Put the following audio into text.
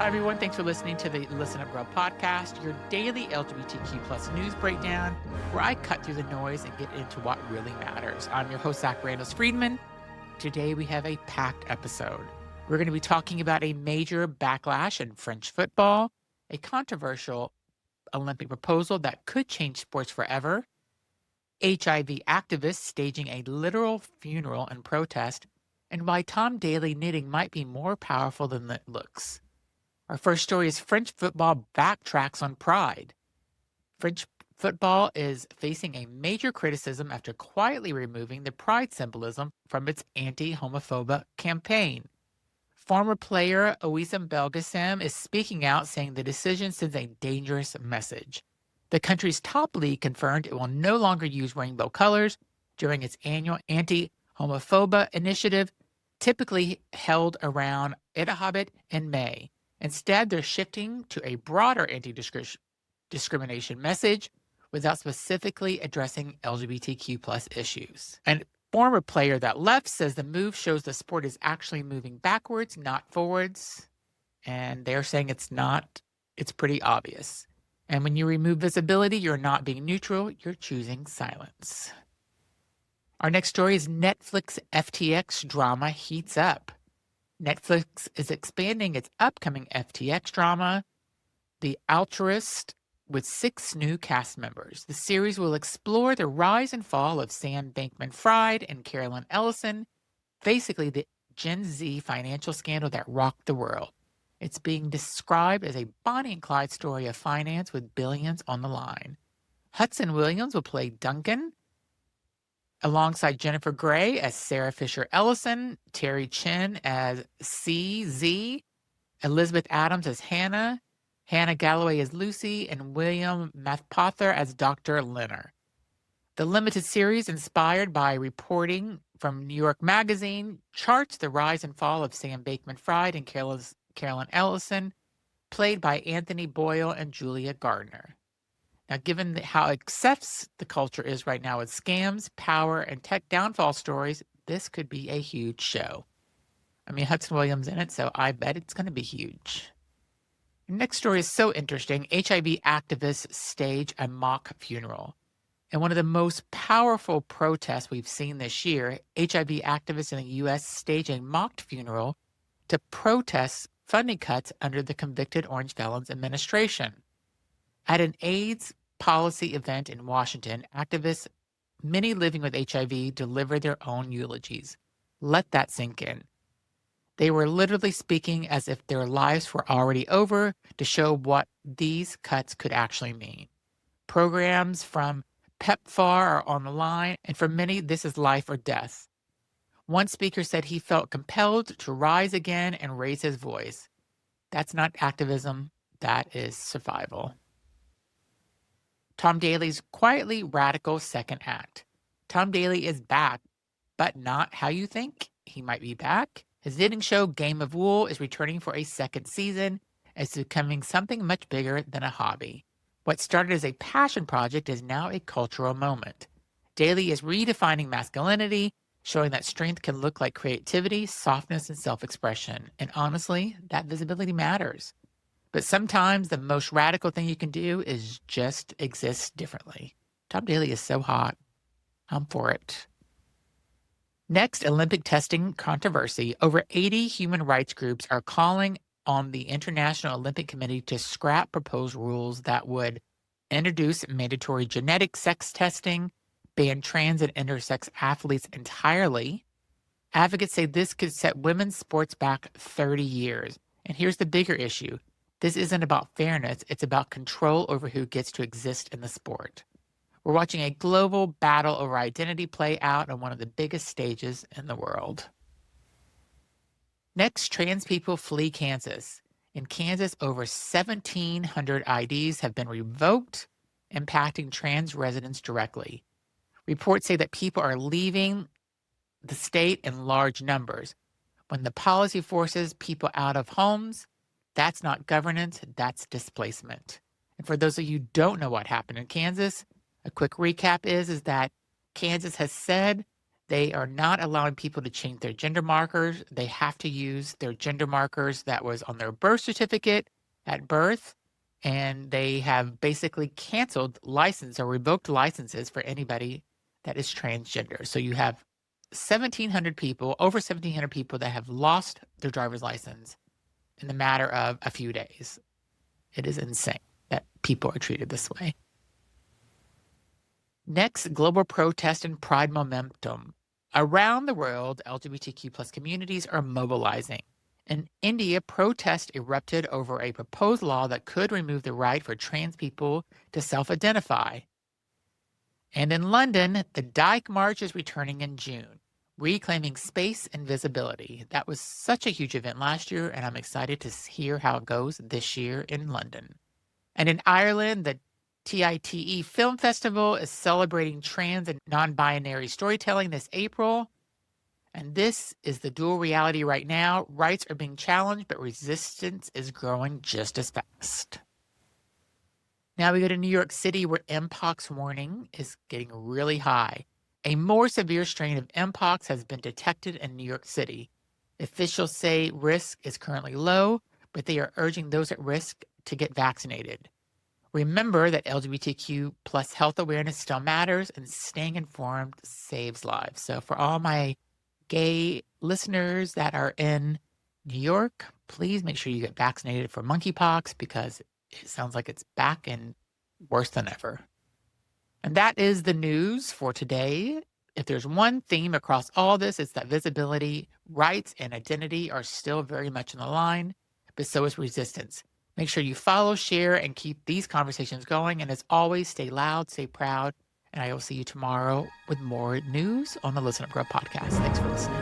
everyone. Thanks for listening to the Listen Up Girl podcast, your daily LGBTQ plus news breakdown, where I cut through the noise and get into what really matters. I'm your host, Randles-Friedman. Today, we have a packed episode. We're going to be talking about a major backlash in French football, a controversial Olympic proposal that could change sports forever, HIV activists staging a literal funeral in protest, and why Tom Daley knitting might be more powerful than it looks. Our first story is French football backtracks on pride. French football is facing a major criticism after quietly removing the pride symbolism from its anti-homophobic campaign. Former player Ouissem Belgassem is speaking out, saying the decision sends a dangerous message. The country's top league confirmed it will no longer use rainbow colors during its annual anti-homophobia initiative, typically held around Etahabit in May. Instead, they're shifting to a broader anti-discrimination message without specifically addressing LGBTQ plus issues. And former player that left says the move shows the sport is actually moving backwards, not forwards. And they're saying it's pretty obvious. And when you remove visibility, you're not being neutral, you're choosing silence. Our next story is Netflix FTX drama heats up. Netflix is expanding its upcoming FTX drama, The Altruists, with 6 new cast members. The series will explore the rise and fall of Sam Bankman-Fried and Carolyn Ellison, basically the Gen Z financial scandal that rocked the world. It's being described as a Bonnie and Clyde story of finance with billions on the line. Hudson Williams will play Duncan, alongside Jennifer Grey as Sarah Fisher Ellison, Terry Chin as CZ, Elizabeth Adams as Hannah, Hannah Galloway as Lucy, and William Mathpather as Dr. Leonard. The limited series, inspired by reporting from New York Magazine, charts the rise and fall of Sam Bankman-Fried and Carolyn Ellison, played by Anthony Boyle and Julia Gardner. Now, given how excessive the culture is right now with scams, power, and tech downfall stories, this could be a huge show. I mean, Hudson Williams in it, so I bet it's going to be huge. The next story is so interesting. HIV activists stage a mock funeral. In one of the most powerful protests we've seen this year, HIV activists in the U.S. staged a mocked funeral to protest funding cuts under the convicted Orange Felons administration. At an AIDS policy event in Washington, activists, many living with HIV, delivered their own eulogies. Let that sink in. They were literally speaking as if their lives were already over to show what these cuts could actually mean. Programs from PEPFAR are on the line, and for many, this is life or death. One speaker said he felt compelled to rise again and raise his voice. That's not activism, that is survival. Tom Daley's quietly radical second act. Tom Daley is back, but not how you think he might be back. His knitting show, Game of Wool, is returning for a second season. It's becoming something much bigger than a hobby. What started as a passion project is now a cultural moment. Daley is redefining masculinity, showing that strength can look like creativity, softness, and self-expression. And honestly, that visibility matters. But sometimes the most radical thing you can do is just exist differently. Tom Daley is so hot. I'm for it. Next, Olympic testing controversy. Over 80 human rights groups are calling on the International Olympic Committee to scrap proposed rules that would introduce mandatory genetic sex testing, ban trans and intersex athletes entirely. Advocates say this could set women's sports back 30 years. And here's the bigger issue. This isn't about fairness, it's about control over who gets to exist in the sport. We're watching a global battle over identity play out on one of the biggest stages in the world. Next, trans people flee Kansas. In Kansas, over 1,700 IDs have been revoked, impacting trans residents directly. Reports say that people are leaving the state in large numbers. When the policy forces people out of homes, that's not governance, that's displacement. And for those of you who don't know what happened in Kansas, a quick recap is that Kansas has said They are not allowing people to change their gender markers. They have to use their gender markers that was on their birth certificate at birth. And they have basically canceled license or revoked licenses for anybody that is transgender. So you have 1,700 people, over 1,700 people that have lost their driver's license in the matter of a few days. It is insane that people are treated this way. Next, global protest and pride momentum. Around the world, LGBTQ plus communities are mobilizing. In India, protests erupted over a proposed law that could remove the right for trans people to self-identify. And in London, the Dyke March is returning in June, reclaiming space and visibility. That was such a huge event last year, and I'm excited to hear how it goes this year in London. And in Ireland, the TITE Film Festival is celebrating trans and non-binary storytelling this April. And this is the dual reality right now. Rights are being challenged, but resistance is growing just as fast. Now we go to New York City, where Mpox warning is getting really high. A more severe strain of Mpox has been detected in New York City. Officials say risk is currently low, but they are urging those at risk to get vaccinated. Remember that LGBTQ plus health awareness still matters, and staying informed saves lives. So for all my gay listeners that are in New York, please make sure you get vaccinated for monkeypox, because it sounds like it's back and worse than ever. And that is the news for today. If there's one theme across all this, it's that visibility, rights, and identity are still very much on the line, but so is resistance. Make sure you follow, share, and keep these conversations going. And as always, stay loud, stay proud. And I will see you tomorrow with more news on the Listen Up Girl podcast. Thanks for listening.